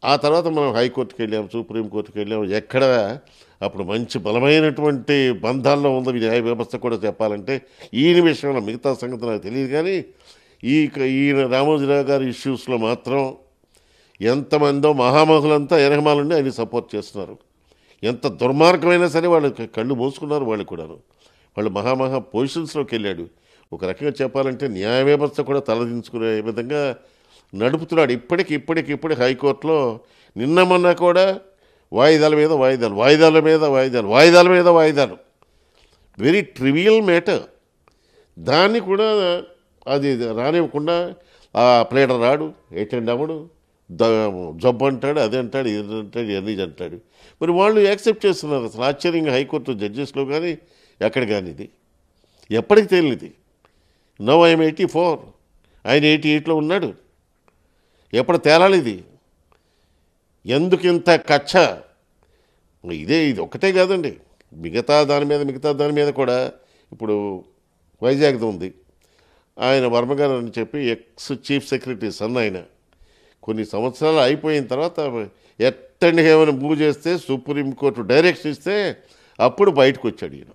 ఆ తర్వాత మనం హైకోర్టుకి వెళ్ళాం, సుప్రీంకోర్టుకి వెళ్ళాం. ఎక్కడ అప్పుడు మంచి బలమైనటువంటి బంధాల్లో ఉంది న్యాయ వ్యవస్థ కూడా చెప్పాలంటే. ఈయన విషయంలో మిగతా సంగతి నాకు తెలియదు కానీ ఈయన రామోజీరావు గారి ఇష్యూస్లో మాత్రం ఎంతమందో మహామహులంతా ఎనకమాలండి ఆయన సపోర్ట్ చేస్తున్నారు. ఎంత దుర్మార్గమైనా సరే వాళ్ళు కళ్ళు మూసుకున్నారు. వాళ్ళు కూడాను వాళ్ళు మహామహా పొజిషన్స్లోకి వెళ్ళాడు. ఒక రకంగా చెప్పాలంటే న్యాయ వ్యవస్థ కూడా తలదించుకునే విధంగా నడుపుతున్నాడు. ఇప్పటికి హైకోర్టులో నిన్న మొన్న కూడా వాయిదాల మీద వాయిదాలు, వాయిదాల మీద వాయిదాలు, వాయిదాల మీద వాయిదాలు. Very trivial matter. దాన్ని కూడా అది రానివ్వకుండా ఆ ప్లేడర్ రాడు, అటెండ్ అవ్వడు, జబ్బు అంటాడు, అది అంటాడు, ఇది అంటాడు, ఇవన్నీ అంటాడు. మరి వాళ్ళు యాక్సెప్ట్ చేస్తున్నారు. అసలు ఆశ్చర్యంగా హైకోర్టు జడ్జెస్లో కానీ ఎక్కడ కానీ ఇది ఎప్పటికి తేలినది. నవ్ ఐఎమ్ 84, ఆయన 88లో ఉన్నాడు. ఎప్పుడు తేలాలి ఇది? ఎందుకు ఇంత కక్ష? ఇది ఒక్కటే కాదండి, మిగతా దాని మీద కూడా. ఇప్పుడు వైజాగ్ది ఉంది, ఆయన వర్మగారు అని చెప్పి ఎక్స్ చీఫ్ సెక్రటరీ సన్. ఆయన కొన్ని సంవత్సరాలు అయిపోయిన తర్వాత ఎట్టండి ఏమైనా మూవ్ చేస్తే సుప్రీంకోర్టు డైరెక్షన్ ఇస్తే అప్పుడు బయటకు వచ్చాడు ఈయన.